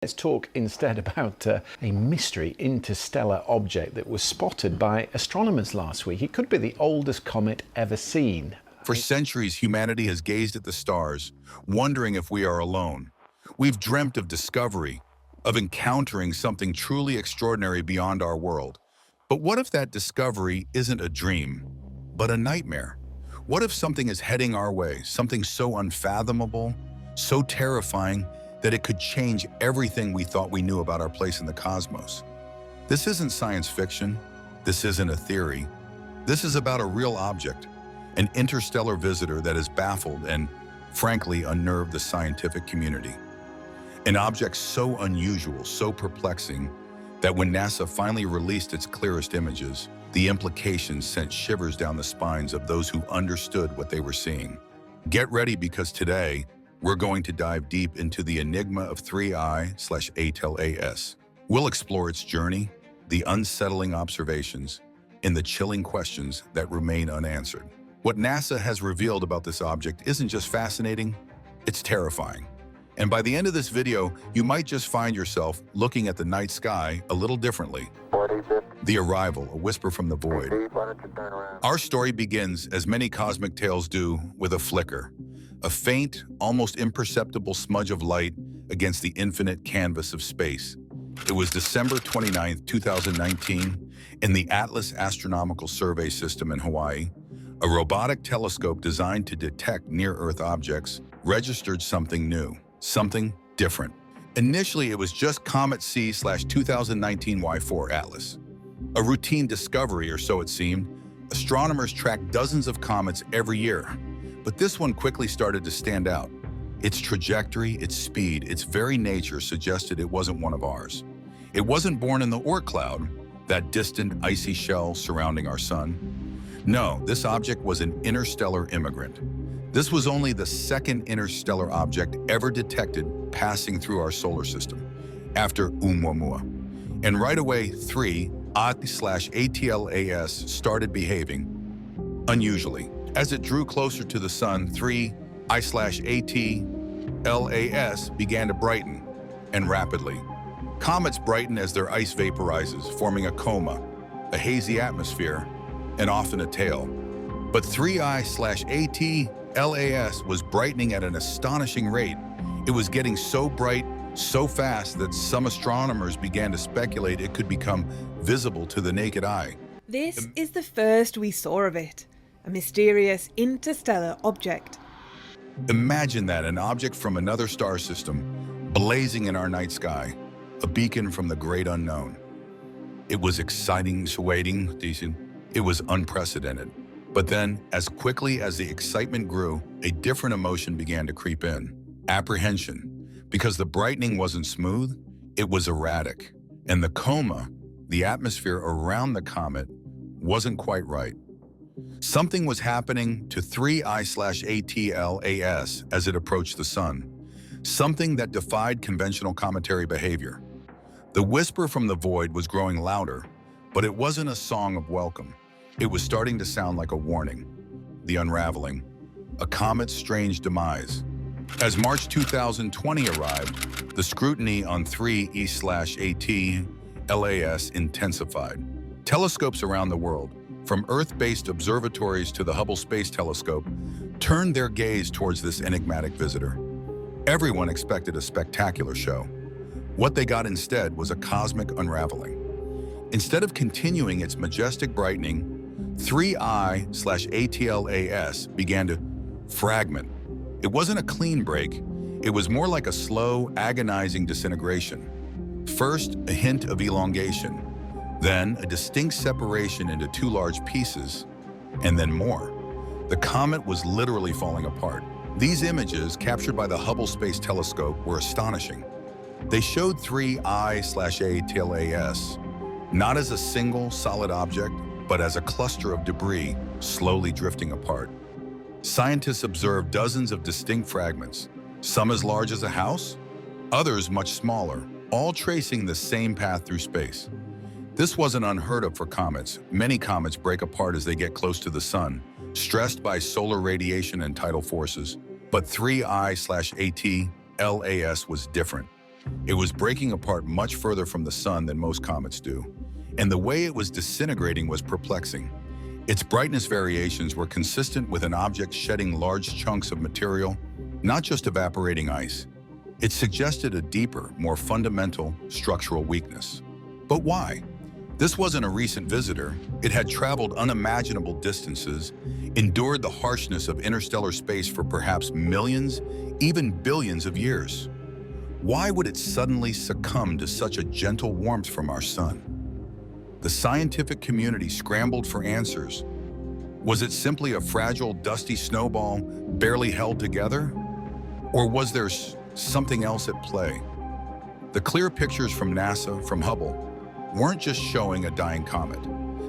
Let's talk instead about a mystery interstellar object that was spotted by astronomers last week. It could be the oldest comet ever seen. For centuries, humanity has gazed at the stars, wondering if we are alone. We've dreamt of discovery, of encountering something truly extraordinary beyond our world. But what if that discovery isn't a dream, but a nightmare? What if something is heading our way, something so unfathomable, so terrifying, that it could change everything we thought we knew about our place in the cosmos? This isn't science fiction. This isn't a theory. This is about a real object, an interstellar visitor that has baffled and, frankly, unnerved the scientific community. An object so unusual, so perplexing, that when NASA finally released its clearest images, the implications sent shivers down the spines of those who understood what they were seeing. Get ready, because today, we're going to dive deep into the enigma of 3I/ATLAS. We'll explore its journey, the unsettling observations, and the chilling questions that remain unanswered. What NASA has revealed about this object isn't just fascinating, it's terrifying. And by the end of this video, you might just find yourself looking at the night sky a little differently. The Arrival, a whisper from the void. Our story begins, as many cosmic tales do, with a flicker. A faint, almost imperceptible smudge of light against the infinite canvas of space. It was December 29, 2019, in the Atlas Astronomical Survey System in Hawaii. A robotic telescope designed to detect near-Earth objects registered something new, something different. Initially, it was just Comet C/2019 Y4 Atlas. A routine discovery, or so it seemed. Astronomers track dozens of comets every year. But this one quickly started to stand out. Its trajectory, its speed, its very nature suggested it wasn't one of ours. It wasn't born in the Oort cloud, that distant icy shell surrounding our sun. No, this object was an interstellar immigrant. This was only the second interstellar object ever detected passing through our solar system, after Oumuamua. And right away, 3I/ATLAS started behaving unusually. As it drew closer to the sun, 3I/ATLAS began to brighten, and rapidly. Comets brighten as their ice vaporizes, forming a coma, a hazy atmosphere, and often a tail. But 3I/ATLAS was brightening at an astonishing rate. It was getting so bright, so fast, that some astronomers began to speculate it could become visible to the naked eye. This is the first we saw of it. A mysterious interstellar object. Imagine that, an object from another star system, blazing in our night sky, a beacon from the great unknown. It was exciting, it was unprecedented. But then, as quickly as the excitement grew, a different emotion began to creep in. Apprehension. Because the brightening wasn't smooth, it was erratic. And the coma, the atmosphere around the comet, wasn't quite right. Something was happening to 3I/ATLAS as it approached the sun. Something that defied conventional cometary behavior. The whisper from the void was growing louder, but it wasn't a song of welcome. It was starting to sound like a warning. The unraveling. A comet's strange demise. As March 2020 arrived, the scrutiny on 3I/ATLAS intensified. Telescopes around the world, from Earth-based observatories to the Hubble Space Telescope, turned their gaze towards this enigmatic visitor. Everyone expected a spectacular show. What they got instead was a cosmic unraveling. Instead of continuing its majestic brightening, 3I/ATLAS began to fragment. It wasn't a clean break. It was more like a slow, agonizing disintegration. First, a hint of elongation. Then, a distinct separation into two large pieces, and then more. The comet was literally falling apart. These images, captured by the Hubble Space Telescope, were astonishing. They showed 3I/ATLAS not as a single, solid object, but as a cluster of debris slowly drifting apart. Scientists observed dozens of distinct fragments, some as large as a house, others much smaller, all tracing the same path through space. This wasn't unheard of for comets. Many comets break apart as they get close to the sun, stressed by solar radiation and tidal forces. But 3I/ATLAS was different. It was breaking apart much further from the sun than most comets do, and the way it was disintegrating was perplexing. Its brightness variations were consistent with an object shedding large chunks of material, not just evaporating ice. It suggested a deeper, more fundamental structural weakness. But why? This wasn't a recent visitor. It had traveled unimaginable distances, endured the harshness of interstellar space for perhaps millions, even billions of years. Why would it suddenly succumb to such a gentle warmth from our sun? The scientific community scrambled for answers. Was it simply a fragile, dusty snowball barely held together? Or was there something else at play? The clear pictures from NASA, from Hubble, weren't just showing a dying comet.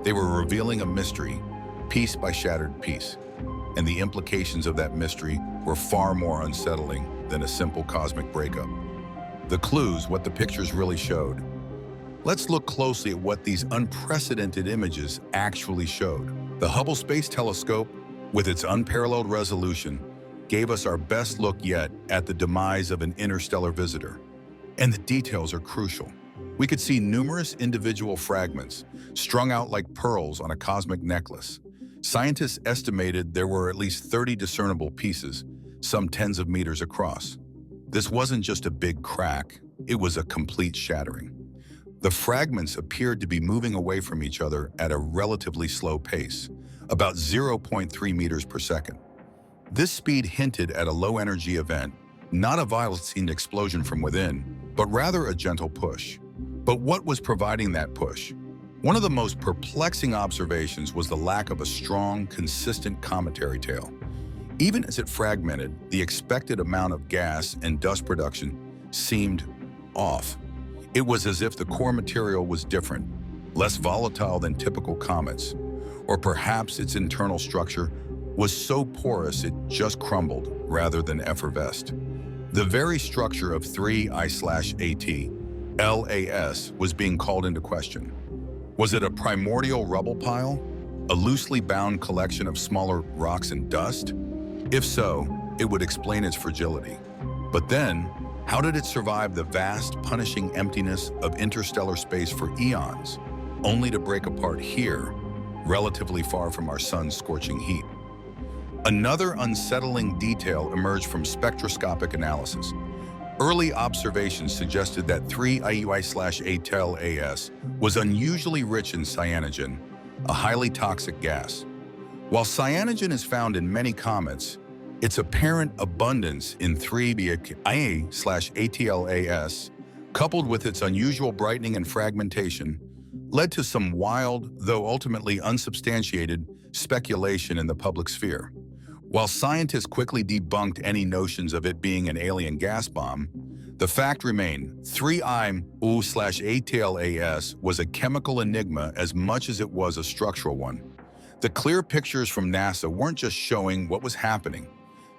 They were revealing a mystery, piece by shattered piece. And the implications of that mystery were far more unsettling than a simple cosmic breakup. The clues, what the pictures really showed. Let's look closely at what these unprecedented images actually showed. The Hubble Space Telescope, with its unparalleled resolution, gave us our best look yet at the demise of an interstellar visitor. And the details are crucial. We could see numerous individual fragments, strung out like pearls on a cosmic necklace. Scientists estimated there were at least 30 discernible pieces, some tens of meters across. This wasn't just a big crack, it was a complete shattering. The fragments appeared to be moving away from each other at a relatively slow pace, about 0.3 meters per second. This speed hinted at a low-energy event, not a violent explosion from within, but rather a gentle push. But what was providing that push? One of the most perplexing observations was the lack of a strong, consistent cometary tail. Even as it fragmented, the expected amount of gas and dust production seemed off. It was as if the core material was different, less volatile than typical comets, or perhaps its internal structure was so porous it just crumbled rather than effervesced. The very structure of 3I/AT LAS was being called into question. Was it a primordial rubble pile? A loosely bound collection of smaller rocks and dust? If so, it would explain its fragility. But then, how did it survive the vast, punishing emptiness of interstellar space for eons, only to break apart here, relatively far from our sun's scorching heat? Another unsettling detail emerged from spectroscopic analysis. Early observations suggested that 3I/AT was unusually rich in cyanogen, a highly toxic gas. While cyanogen is found in many comets, its apparent abundance in 3I/AT, coupled with its unusual brightening and fragmentation, led to some wild, though ultimately unsubstantiated, speculation in the public sphere. While scientists quickly debunked any notions of it being an alien gas bomb, the fact remained 3I/AT was a chemical enigma as much as it was a structural one. The clear pictures from NASA weren't just showing what was happening.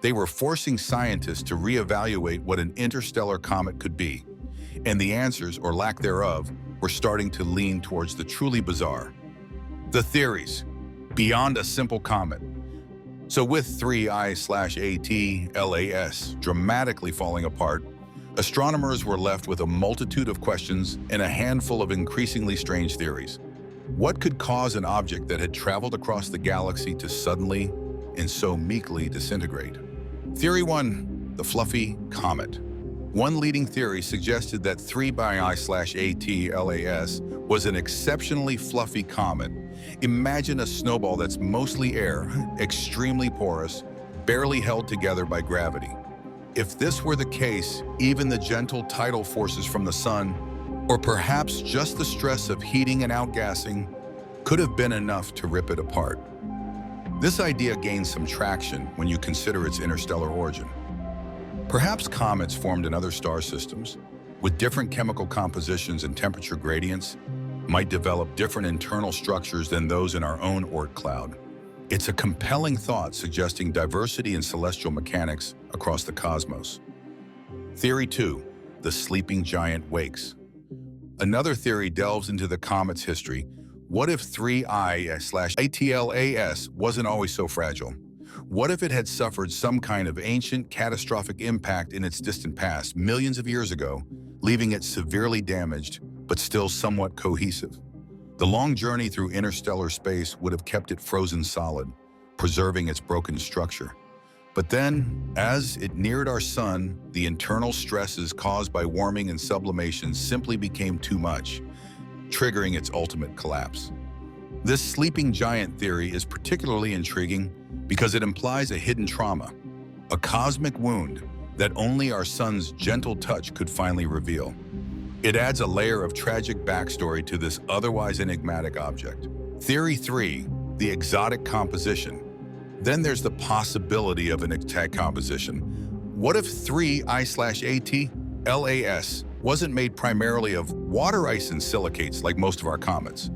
They were forcing scientists to reevaluate what an interstellar comet could be. And the answers, or lack thereof, were starting to lean towards the truly bizarre. The theories, beyond a simple comet. So with 3I/AT dramatically falling apart, astronomers were left with a multitude of questions and a handful of increasingly strange theories. What could cause an object that had traveled across the galaxy to suddenly and so meekly disintegrate? Theory 1, the fluffy comet. One leading theory suggested that 3I/AT was an exceptionally fluffy comet. Imagine a snowball that's mostly air, extremely porous, barely held together by gravity. If this were the case, even the gentle tidal forces from the sun, or perhaps just the stress of heating and outgassing, could have been enough to rip it apart. This idea gains some traction when you consider its interstellar origin. Perhaps comets formed in other star systems, with different chemical compositions and temperature gradients, might develop different internal structures than those in our own Oort cloud. It's a compelling thought suggesting diversity in celestial mechanics across the cosmos. Theory 2, the sleeping giant wakes. Another theory delves into the comet's history. What if 3I/AT wasn't always so fragile? What if it had suffered some kind of ancient, catastrophic impact in its distant past, millions of years ago, leaving it severely damaged but still somewhat cohesive. The long journey through interstellar space would have kept it frozen solid, preserving its broken structure. But then, as it neared our sun, the internal stresses caused by warming and sublimation simply became too much, triggering its ultimate collapse. This sleeping giant theory is particularly intriguing because it implies a hidden trauma, a cosmic wound that only our sun's gentle touch could finally reveal. It adds a layer of tragic backstory to this otherwise enigmatic object. Theory 3, the exotic composition. Then there's the possibility of an exotic composition. What if 3I/AT LAS wasn't made primarily of water ice and silicates like most of our comets?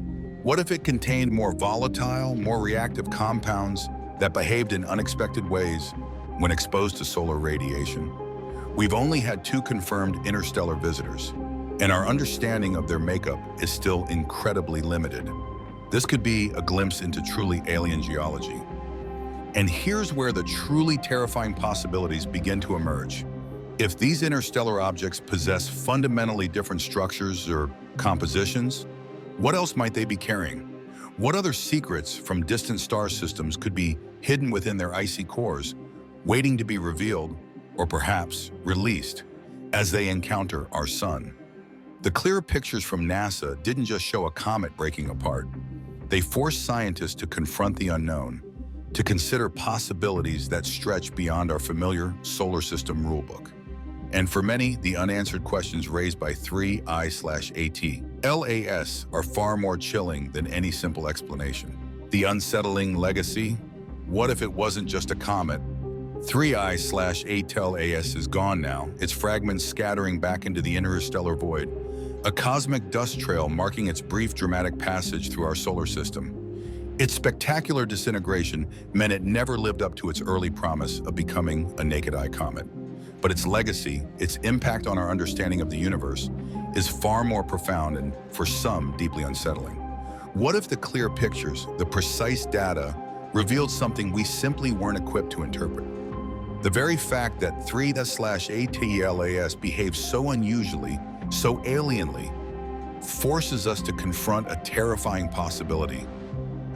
What if it contained more volatile, more reactive compounds that behaved in unexpected ways when exposed to solar radiation? We've only had 2 confirmed interstellar visitors, and our understanding of their makeup is still incredibly limited. This could be a glimpse into truly alien geology. And here's where the truly terrifying possibilities begin to emerge. If these interstellar objects possess fundamentally different structures or compositions, what else might they be carrying? What other secrets from distant star systems could be hidden within their icy cores, waiting to be revealed or perhaps released as they encounter our sun? The clear pictures from NASA didn't just show a comet breaking apart. They forced scientists to confront the unknown, to consider possibilities that stretch beyond our familiar solar system rulebook. And for many, the unanswered questions raised by 3I/AT LAS are far more chilling than any simple explanation. The unsettling legacy? What if it wasn't just a comet? 3I/AT LAS is gone now, its fragments scattering back into the interstellar void, a cosmic dust trail marking its brief dramatic passage through our solar system. Its spectacular disintegration meant it never lived up to its early promise of becoming a naked-eye comet. But its legacy, its impact on our understanding of the universe, is far more profound and, for some, deeply unsettling. What if the clear pictures, the precise data, revealed something we simply weren't equipped to interpret? The very fact that 3/AT LAS behaves so unusually, so alienly, forces us to confront a terrifying possibility: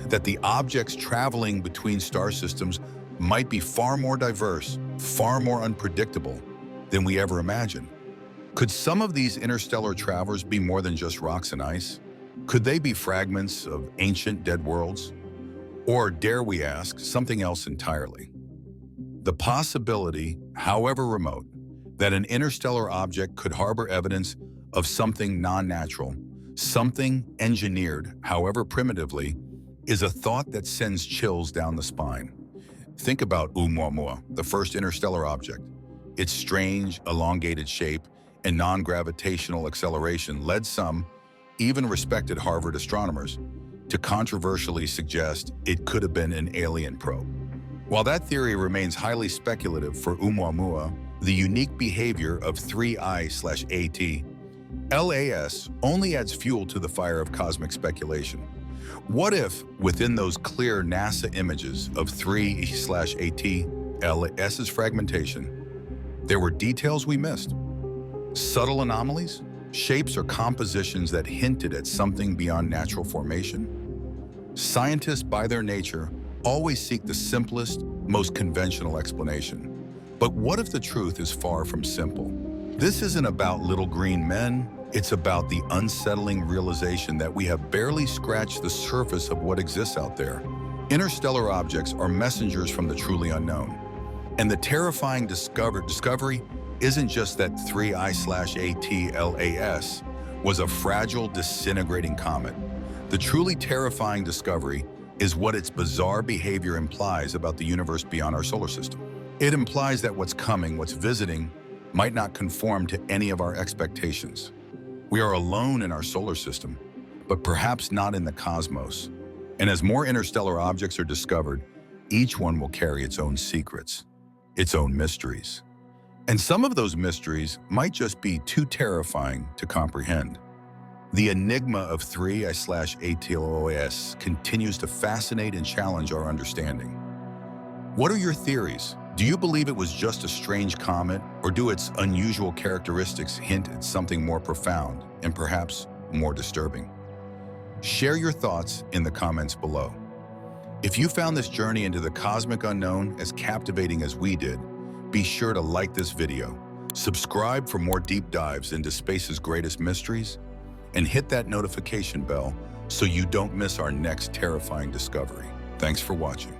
that the objects traveling between star systems might be far more diverse, far more unpredictable than we ever imagined. Could some of these interstellar travelers be more than just rocks and ice? Could they be fragments of ancient dead worlds? Or, dare we ask, something else entirely? The possibility, however remote, that an interstellar object could harbor evidence of something non-natural, something engineered, however primitively, is a thought that sends chills down the spine. Think about Oumuamua, the first interstellar object. Its strange, elongated shape and non-gravitational acceleration led some, even respected Harvard astronomers, to controversially suggest it could have been an alien probe. While that theory remains highly speculative for Oumuamua, the unique behavior of 3I/AT LAS only adds fuel to the fire of cosmic speculation. What if, within those clear NASA images of 3/AT LAS's fragmentation, there were details we missed? Subtle anomalies? Shapes or compositions that hinted at something beyond natural formation? Scientists, by their nature, always seek the simplest, most conventional explanation. But what if the truth is far from simple? This isn't about little green men. It's about the unsettling realization that we have barely scratched the surface of what exists out there. Interstellar objects are messengers from the truly unknown. And the terrifying discovery isn't just that 3I/AT LAS was a fragile, disintegrating comet. The truly terrifying discovery is what its bizarre behavior implies about the universe beyond our solar system. It implies that what's coming, what's visiting, might not conform to any of our expectations. We are alone in our solar system, but perhaps not in the cosmos. And as more interstellar objects are discovered, each one will carry its own secrets, its own mysteries. And some of those mysteries might just be too terrifying to comprehend. The enigma of 3I/AT LAS continues to fascinate and challenge our understanding. What are your theories? Do you believe it was just a strange comet, or do its unusual characteristics hint at something more profound and perhaps more disturbing? Share your thoughts in the comments below. If you found this journey into the cosmic unknown as captivating as we did, be sure to like this video, subscribe for more deep dives into space's greatest mysteries, and hit that notification bell so you don't miss our next terrifying discovery. Thanks for watching.